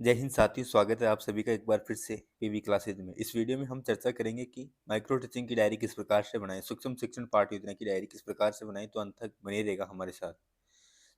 जय हिंद साथियों, स्वागत है आप सभी का एक बार फिर से पीवी क्लासेज में। इस वीडियो में हम चर्चा करेंगे कि माइक्रो टीचिंग की डायरी किस प्रकार से बनाएं, सूक्ष्म शिक्षण पाठ योजना की डायरी किस प्रकार से बनाएं, तो अंत तक बने रहेगा हमारे साथ।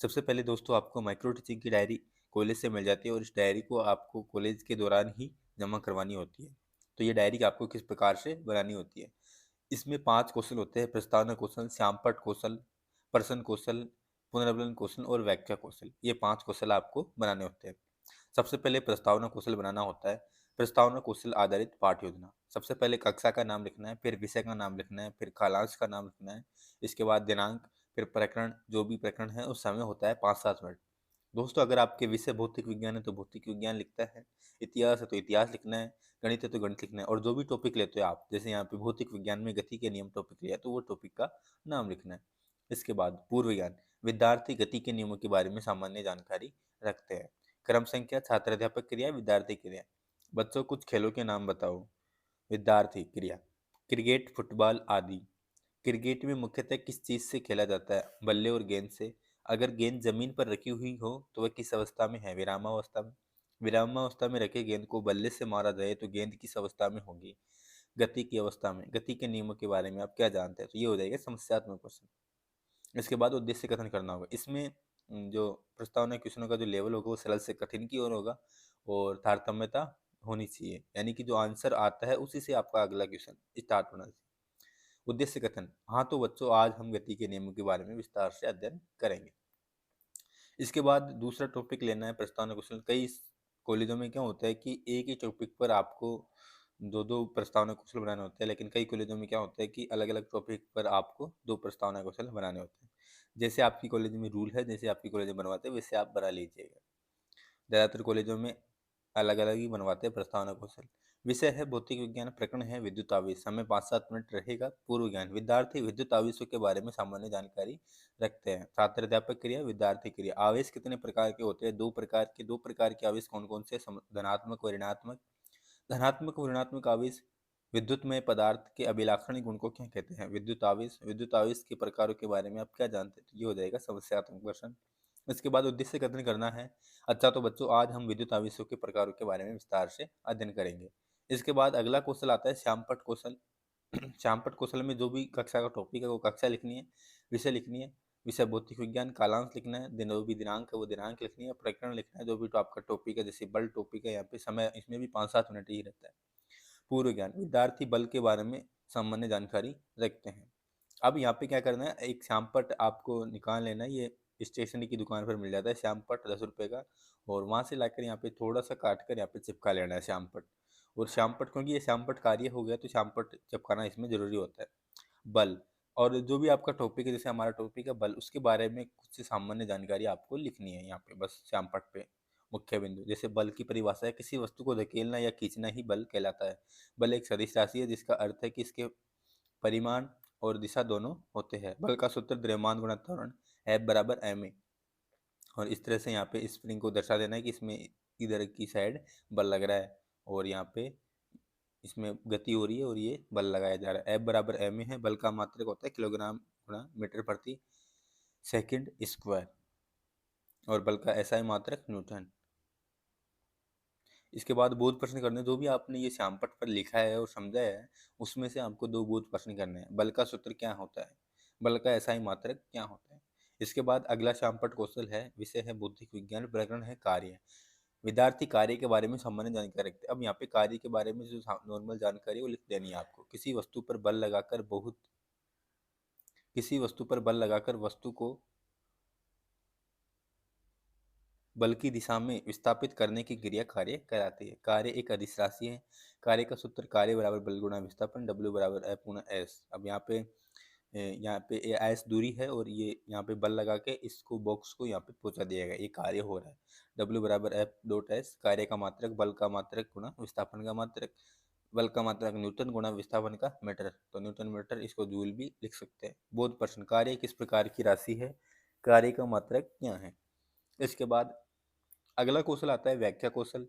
सबसे पहले दोस्तों, आपको माइक्रो टीचिंग की डायरी कॉलेज से मिल जाती है और इस डायरी को आपको कॉलेज के दौरान ही जमा करवानी होती है। तो ये डायरी आपको किस प्रकार से बनानी होती है, इसमें 5 कौशल होते हैं: प्रस्तावना कौशल, श्यामपट्ट कौशल, प्रश्न कौशल, पुनर्वलन कौशल और व्याख्या कौशल। ये 5 कौशल आपको बनाने होते हैं। सबसे पहले प्रस्तावना कौशल बनाना होता है। प्रस्तावना कौशल आधारित पाठ योजना। सबसे पहले कक्षा का नाम लिखना है, फिर विषय का नाम लिखना है, फिर कालांश का नाम लिखना है, इसके बाद दिनांक, फिर प्रकरण, जो भी प्रकरण है उस समय होता है 5-7 मिनट। दोस्तों, अगर आपके विषय भौतिक विज्ञान है तो भौतिक विज्ञान लिखता है, इतिहास है तो इतिहास लिखना है, गणित है तो गणित लिखना है, और जो भी टॉपिक लेते हो आप, जैसे यहाँ पे भौतिक विज्ञान में गति के नियम टॉपिक लिया है तो वो टॉपिक का नाम लिखना है। इसके बाद पूर्व ज्ञान। विद्यार्थी गति के नियमों के बारे में सामान्य जानकारी रखते हैं। क्रम संख्या, छात्र अध्यापक क्रिया, विद्यार्थी क्रिया। बच्चों, कुछ खेलों के नाम बताओ। विद्यार्थी क्रिया: क्रिकेट, फुटबॉल आदि। क्रिकेट में मुख्यतः किस चीज से खेला जाता है? बल्ले और गेंद से। अगर गेंद जमीन पर रखी हुई हो तो वह किस अवस्था में है? विरामावस्था में। विरामावस्था में रखे गेंद को बल्ले से मारा जाए तो गेंद किस अवस्था में होगी? गति की अवस्था में। गति के नियमों के बारे में आप क्या जानते हैं? तो ये हो जाएगा समस्यात्मक क्वेश्चन। इसके बाद उद्देश्य कथन करना होगा। इसमें जो प्रस्तावना क्वेश्चनों का जो लेवल होगा वो सरल से कठिन की ओर होगा और तारतम्यता होनी चाहिए, यानी कि जो आंसर आता है उसी से आपका अगला क्वेश्चन स्टार्ट होना चाहिए। उद्देश्य कथन: हाँ तो बच्चों, आज हम गति के नियमों के बारे में विस्तार से अध्ययन करेंगे। इसके बाद दूसरा टॉपिक लेना है प्रस्तावना क्वेश्चन। कई कॉलेजों में क्या होता है कि एक ही टॉपिक पर आपको दो दो प्रस्तावना कौशल बनाने होते हैं, लेकिन कई कॉलेजों में क्या होता है कि अलग अलग टॉपिक पर आपको 2 प्रस्तावना कौशल बनाने होते हैं। जैसे आपकी कॉलेज में रूल है, जैसे आपकी कॉलेज में बनवाते हैं वैसे आप बना लीजिएगा। ज़्यादातर कॉलेजों में अलग अलग ही बनवाते हैं प्रस्तावना कौशल। विषय है भौतिक विज्ञान, प्रकरण है विद्युत आवेश, समय 5-7 मिनट रहेगा। पूर्व ज्ञान: विद्यार्थी विद्युत आवेशों के बारे में सामान्य जानकारी रखते हैं। छात्र अध्यापक क्रिया, विद्यार्थी क्रिया। आवेश कितने प्रकार के होते हैं? 2 प्रकार के आवेश कौन कौन से? धनात्मक और ऋणात्मक। धनात्मक और ऋणात्मक आवेश विद्युतमय पदार्थ के अभिलाक्षणिक गुण को क्या कहते हैं? विद्युत आवेश। विद्युत आवेश के प्रकारों के बारे में आप क्या जानते हैं? तो ये हो जाएगा समस्यात्मक प्रश्न। इसके बाद उद्देश्य कथन करना है। अच्छा तो बच्चों, आज हम विद्युत आवेशों के प्रकारों के बारे में विस्तार से अध्ययन करेंगे। इसके बाद अगला कौशल आता है श्यामपट्ट कौशल। श्यामपट्ट कौशल में जो भी कक्षा का टॉपिक है वो कक्षा लिखनी है, विषय लिखनी है, विषय भौतिक विज्ञान, कालांश लिखना है, दिन जो भी दिनांक है वो दिनांक लिखनी है, प्रकरण लिखना है, जो भी तो आपका टॉपिक है, जैसे बल टॉपिक है यहाँ पे समय इसमें भी 5-7 मिनट ही रहता है। पूर्व ज्ञान: विद्यार्थी बल के बारे में सामान्य जानकारी रखते हैं। अब यहाँ पे क्या करना है, एक श्यामपट्ट आपको निकाल लेना है। ये स्टेशनरी की दुकान पर मिल जाता है श्यामपट्ट, 10 रुपये का। और वहाँ से लाकर यहाँ पे थोड़ा सा काट कर यहाँ पे चिपका लेना है श्यामपट्ट। और श्यामपट्ट, क्योंकि ये श्यामपट्ट कार्य हो गया तो श्यामपट्ट चिपकाना इसमें जरूरी होता है। बल, और जो भी आपका टॉपिक है, जैसे हमारा टॉपिक है बल, उसके बारे में कुछ सामान्य जानकारी आपको लिखनी है यहाँ पे बस श्यामपट्ट पे। मुख्य बिंदु: जैसे बल की परिभाषा है, किसी वस्तु को धकेलना या खींचना ही बल कहलाता है। बल एक सदिश राशि है जिसका अर्थ है कि इसके परिमाण और दिशा दोनों होते हैं। बल का सूत्र द्रव्यमान गुणा त्वरण, F बराबर ma। और इस तरह से यहाँ पे स्प्रिंग को दर्शा देना है कि इसमें इधर की साइड बल लग रहा है और यहाँ पे इसमें गति हो रही है और ये बल लगाया जा रहा है। F बराबर ma है। बल का मात्रक होता है किलोग्राम गुणा मीटर प्रति सेकंड स्क्वायर, और बल का SI मात्रक न्यूटन। इसके बाद बोध प्रश्न करने, जो भी आपने ये श्यामपट्ट पर लिखा है और समझा है उसमें से आपको 2 बोध प्रश्न करने हैं। बल का सूत्र क्या होता है? बल का SI मात्रक क्या होता है? इसके बाद अगला श्यामपट्ट कौशल है, विषय है भौतिक विज्ञान, प्रकरण है कार्य। विद्यार्थी कार्य के बारे में सामान्य जानकारी रखते हैं। अब यहाँ पे कार्य के बारे में जो नॉर्मल जानकारी है वो लिख देनी है आपको। किसी वस्तु पर बल लगाकर वस्तु को बल की दिशा में विस्थापित करने की क्रिया कार्य कहलाती है। कार्य एक अदिश राशि है। कार्य का सूत्र कार्य बराबर बल गुणा विस्थापन, W बराबर F गुणा S। अब यहाँ पे S दूरी है और ये यहाँ पे बल लगा के इसको बॉक्स को यहाँ पे पहुंचा दिया गया, ये कार्य हो रहा है। W बराबर F डॉट S। कार्य का मात्रक बल का मात्रक गुणा विस्थापन का मात्रक। बल का मात्रक न्यूटन गुणा विस्थापन का मीटर, तो न्यूटन मीटर, इसको जूल भी लिख सकते हैं। बोध प्रश्न: कार्य किस प्रकार की राशि है? कार्य का मात्रक क्या है? इसके बाद अगला कौशल आता है व्याख्या कौशल।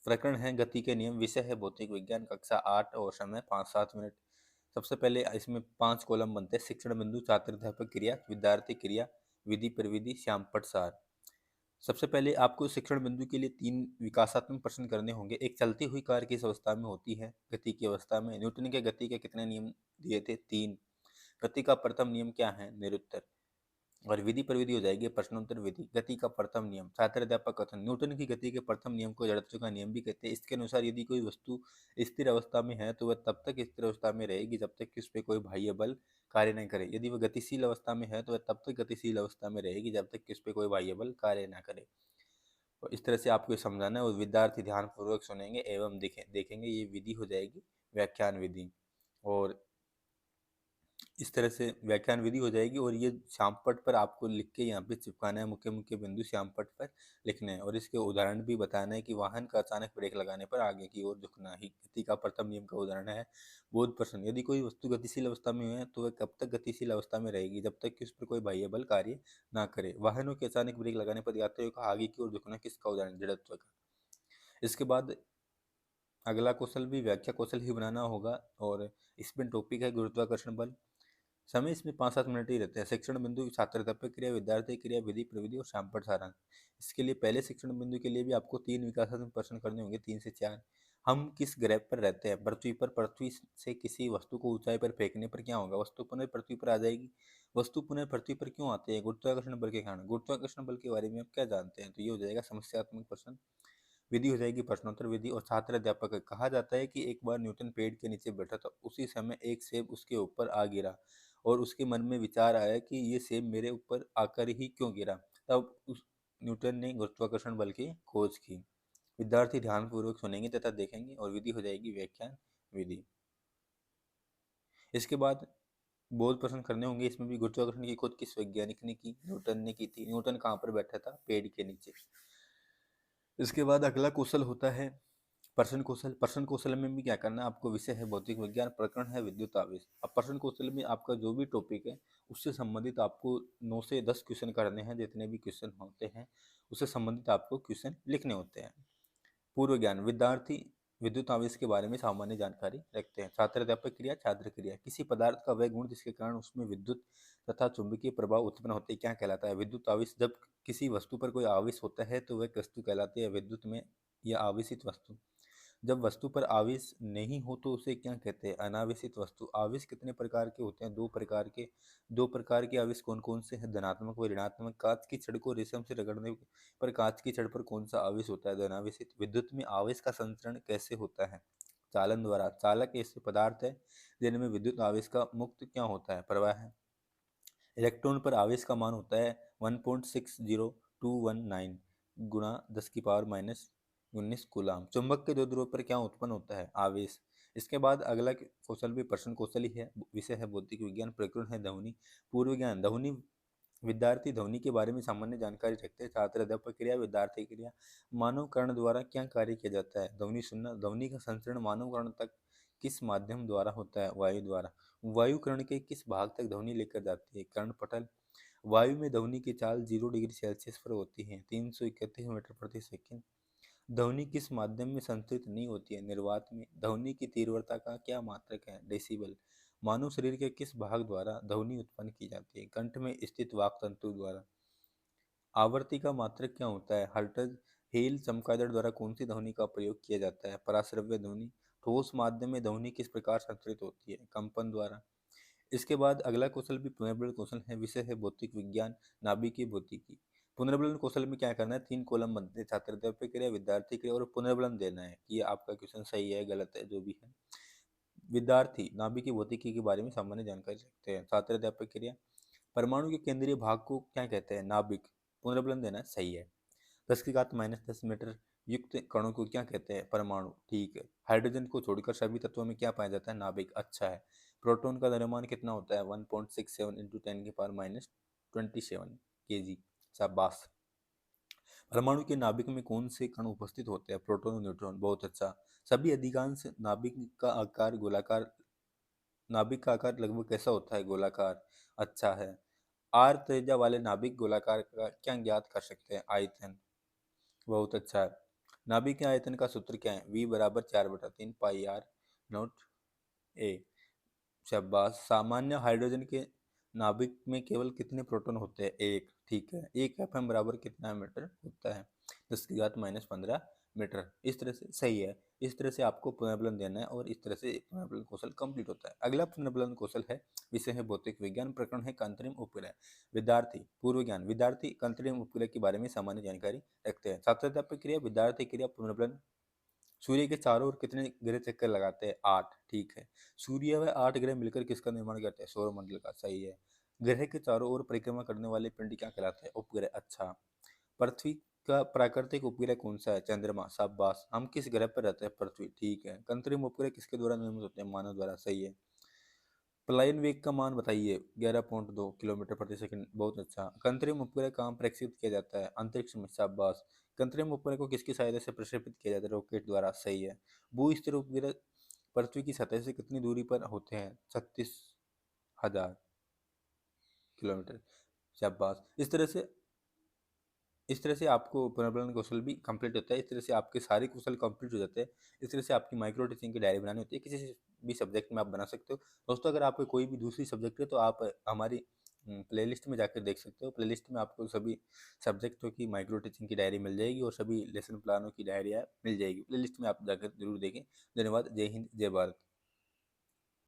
प्रकरण है गति के नियम, विषय है भौतिक विज्ञान, कक्षा 8 और समय 5-7 मिनट। सबसे पहले इसमें 5 कॉलम बनते हैं: शिक्षण बिंदु, छात्र अध्यापक क्रिया, विद्यार्थी क्रिया, विधि प्रविधि, श्यामपट्ट सार। सबसे पहले आपको शिक्षण बिंदु के लिए 3 विकासात्मक प्रश्न करने होंगे। एक, चलती हुई कार किस अवस्था में होती है? गति की अवस्था में। न्यूटन के गति के कितने नियम दिए थे? 3। गति का प्रथम नियम क्या है? निरुत्तर। और विधि पर विधि हो जाएगी प्रश्नोत्तर विधि। गति का प्रथम नियम, छात्र अध्यापक कथन। न्यूटन की गति के प्रथम नियम को जड़त्व का नियम भी कहते हैं। इसके अनुसार यदि कोई वस्तु स्थिर अवस्था में है तो वह तब तक स्थिर अवस्था में रहेगी जब तक कि उस पर कोई बाह्य बल कार्य न करे। यदि वह गतिशील अवस्था में है तो वह तब तक गतिशील अवस्था में रहेगी जब तक कि उस पर कोई बाह्य बल कार्य न करे। तो इस तरह से आपको ये समझाना है और विद्यार्थी ध्यानपूर्वक सुनेंगे एवं देखेंगे। ये विधि हो जाएगी व्याख्यान विधि। और इस तरह से व्याख्यान विधि हो जाएगी। और ये श्यामपट्ट पर आपको लिख के यहाँ पे चिपकाना है, मुख्य मुख्य बिंदु श्यामपट्ट पर लिखने हैं। और इसके उदाहरण भी बताना है कि वाहन का अचानक ब्रेक लगाने पर आगे की ओर झुकना ही गति का प्रथम नियम का उदाहरण है। बोध प्रश्न, यदि कोई वस्तु गतिशील अवस्था में है तो वह कब तक गतिशील अवस्था में रहेगी? जब तक कि उस पर कोई बाह्य बल कार्य ना करे। वाहनों के अचानक ब्रेक लगाने पर यात्रियों का आगे की ओर झुकना किसका उदाहरण? जड़त्व का। इसके बाद अगला कौशल भी व्याख्या कौशल ही बनाना होगा। और इसमें टॉपिक है गुरुत्वाकर्षण बल। समय इसमें 5-7 मिनट ही रहते हैं। शिक्षण बिंदु, छात्र अध्यापक क्रिया, विद्यार्थी क्रिया, विधि प्रविधि और श्यामपट्ट सारांश। इसके लिए पहले शिक्षण बिंदु के लिए भी आपको 3 विकासात्मक प्रश्न करने होंगे, 3 से 4। हम किस ग्रह पर रहते हैं? पृथ्वी पर। पृथ्वी से किसी वस्तु को ऊंचाई पर फेंकने पर क्या होगा? वस्तु पुनः पृथ्वी पर आ जाएगी। वस्तु पुनः पृथ्वी पर क्यों आते हैं? गुरुत्वाकर्षण बल के कारण। गुरुत्वाकर्षण बल के बारे में आप क्या जानते हैं? तो ये हो जाएगा समस्यात्मक प्रश्न। विधि हो जाएगी प्रश्नोत्तर विधि। और छात्र अध्यापक, कहा जाता है कि एक बार न्यूटन पेड़ के नीचे बैठा था, उसी समय एक सेब उसके ऊपर आ गिरा और उसके मन में विचार आया कि ये सेब मेरे ऊपर आकर ही क्यों गिरा। तब उस न्यूटन ने गुरुत्वाकर्षण बल की खोज की। विद्यार्थी ध्यानपूर्वक सुनेंगे तथा देखेंगे। और विधि हो जाएगी व्याख्यान विधि। इसके बाद बोध प्रश्न करने होंगे। इसमें भी गुरुत्वाकर्षण की खोज किस वैज्ञानिक ने की? न्यूटन ने की थी। न्यूटन कहाँ पर बैठा था? पेड़ के नीचे। इसके बाद अगला कौशल होता है प्रश्न कौशल। प्रश्न कौशल में भी क्या करना है आपको? विषय है भौतिक विज्ञान, प्रकरण है विद्युत आवेश। अब प्रश्न कौशल में आपका जो भी टॉपिक है उससे संबंधित आपको 9 से 10 क्वेश्चन करने हैं। जितने भी क्वेश्चन होते हैं उससे संबंधित आपको क्वेश्चन लिखने होते हैं। पूर्व ज्ञान, विद्यार्थी विद्युत आवेश के बारे में सामान्य जानकारी रखते हैं। छात्र अध्यापक क्रिया, छात्र क्रिया। किसी पदार्थ का वह गुण जिसके कारण उसमें विद्युत तथा चुंबकीय प्रभाव उत्पन्न होते हैं क्या कहलाता है? विद्युत आवेश। जब किसी वस्तु पर कोई आवेश होता है तो वह वस्तु कहलाती है विद्युत में या आवेशित वस्तु। जब वस्तु पर आवेश नहीं हो तो उसे क्या कहते हैं? अनावेशित वस्तु। आवेश कितने प्रकार के होते हैं? 2 प्रकार के। 2 प्रकार के आवेश कौन कौन से हैं? धनात्मक व ऋणात्मक। कांच की छड़ को रेशम से रगड़ने पर कांच की छड़ पर कौन सा आवेश होता है? धनावेशित। विद्युत में आवेश का संचरण कैसे होता है? चालन द्वारा। चालक ऐसे पदार्थ है जिनमें विद्युत आवेश का मुक्त क्या होता है? प्रवाह है। इलेक्ट्रॉन पर आवेश का मान होता है 1.60219 गुणा 10⁻⁻19 कूलाम। चुंबक के दो ध्रुव पर क्या उत्पन्न होता है? आवेश। इसके बाद अगला कौशल भी प्रश्न कौशल ही है। विषय है भौतिक विज्ञान, प्रकरण है ध्वनि। पूर्व ज्ञान, ध्वनि। विद्यार्थी ध्वनि के बारे में सामान्य जानकारी रखते हैं। छात्र अध्यापक क्रिया, विद्यार्थी क्रिया। मानव कर्ण द्वारा क्या कार्य किया जाता है? ध्वनि सुनना। ध्वनि का संचरण मानव कर्ण तक किस माध्यम द्वारा होता है? वायु द्वारा। वायु कर्ण के किस भाग तक ध्वनि लेकर जाती है? कर्णपटल। वायु में ध्वनि की चाल 0 डिग्री सेल्सियस पर होती है, 331 मीटर प्रति सेकंड। ध्वनि किस माध्यम में संचरित नहीं होती है? निर्वात में। ध्वनि की तीव्रता का क्या मात्रक है? डेसिबल। मानव शरीर के किस भाग द्वारा ध्वनि उत्पन्न की जाती है? कंठ में स्थित वाक तंतु द्वारा। आवर्ती का मात्रक क्या होता है? हर्ट्ज। हेल चमगादड़ द्वारा कौन सी ध्वनि का प्रयोग किया जाता है? पराश्रव्य ध्वनि। ठोस माध्यम में ध्वनि किस प्रकार संचरित होती है? कंपन द्वारा। इसके बाद अगला कौशल भी पुनर्बलन कौशल है। विषय है भौतिक विज्ञान, नाभिकीय भौतिकी। पुनर्बलन कौशल में क्या करना है? 3 कॉलम बनते हैं। छात्र अध्यापक क्रिया, विद्यार्थी क्रिया और पुनर्बलन देना है कि ये आपका क्वेश्चन सही है गलत है जो भी है। विद्यार्थी नाभिकीय भौतिकी के बारे में सामान्य जानकारी रखते हैं। छात्र अध्यापक क्रिया, परमाणु के केंद्रीय भाग को क्या कहते हैं? नाभिक। पुनर्बलन देना है, सही है। 10⁻⁻10 मीटर युक्त कणों को क्या कहते हैं? परमाणु, ठीक है। हाइड्रोजन को छोड़कर सभी तत्वों में क्या पाया जाता है? नाभिक, अच्छा है। प्रोटॉन का द्रव्यमान कितना होता है? 1.67 इंटू 10⁻⁻27 kg, शाबाश। परमाणु के नाभिक में कौन से कण उपस्थित होते हैं? प्रोटॉन और न्यूट्रॉन, बहुत अच्छा। सभी अधिकांश नाभिक का आकार गोलाकार। नाभिक का आकार लगभग कैसा होता है? गोलाकार, अच्छा है। आर त्रिज्या वाले नाभिक गोलाकार का क्या ज्ञात कर सकते हैं? आयतन, बहुत अच्छा है। नाभिक के आयतन का सूत्र क्या है? V बराबर 4/3 पाई आर नॉट ए, शाबाश। सामान्य हाइड्रोजन के नाभिक में केवल कितने प्रोटॉन होते हैं? 1। ठीक है। 1 बराबर कितना मीटर होता है? 10 की घात -15 मीटर। इस तरह से सही है। इस तरह से आपको पुनर्बलन देना है और इस तरह से पुनर्बलन कौशल कंप्लीट होता है। अगला पुनर्बलन कौशल है, विषय है भौतिक विज्ञान, प्रकरण है अंतरिम उपग्रह। विद्यार्थी पूर्व ज्ञान। विद्यार्थी अंतरिम उपग्रह के बारे में सामान्य जानकारी रखते हैं। साक्षात्कार क्रिया, विद्यार्थी क्रिया, पुनर्बलन। सूर्य के चारों ओर कितने ग्रह चक्कर लगाते हैं? 8। ठीक है। सूर्य व 8 ग्रह मिलकर किसका निर्माण करते हैं? सौरमंडल का। सही है। ग्रह के चारों ओर परिक्रमा करने वाले पिंड क्या कहलाते हैं? उपग्रह। अच्छा। पृथ्वी का प्राकृतिक उपग्रह कौन सा है? चंद्रमा। शाबाश। हम किस ग्रह पर रहते हैं? पृथ्वी। ठीक है। कृत्रिम उपग्रह किसके द्वारा निर्मित होते हैं? मानव द्वारा। सही है। पलायन वेग का मान बताइए। 11.2 किलोमीटर प्रति सेकंड। बहुत अच्छा। कृत्रिम उपग्रह कहाँ प्रक्षेपित किया जाता है? अंतरिक्ष में। शाबाश। कृत्रिम उपग्रह को किसकी सहायता से प्रक्षेपित किया जाता है? रॉकेट द्वारा। सही है। भू स्थिर उपग्रह पृथ्वी की सतह से कितनी दूरी पर होते हैं? 36,000 किलोमीटर। शाबाश। इस तरह से आपको पुनर्बलन कौशल भी कंप्लीट होता है। इस तरह से आपके सारे कौशल कंप्लीट हो जाते हैं। इस तरह से आपकी माइक्रो टीचिंग की डायरी बनानी होती है। किसी से भी सब्जेक्ट में आप बना सकते हो। दोस्तों, अगर आपको कोई भी दूसरी सब्जेक्ट है तो आप हमारी प्लेलिस्ट में जाकर देख सकते हो। प्लेलिस्ट में आपको सभी सब्जेक्टों की माइक्रो टीचिंग की डायरी मिल जाएगी और सभी लेसन प्लानों की डायरिया मिल जाएगी। प्लेलिस्ट में आप जाकर जरूर देखें। धन्यवाद। जय हिंद, जय भारत।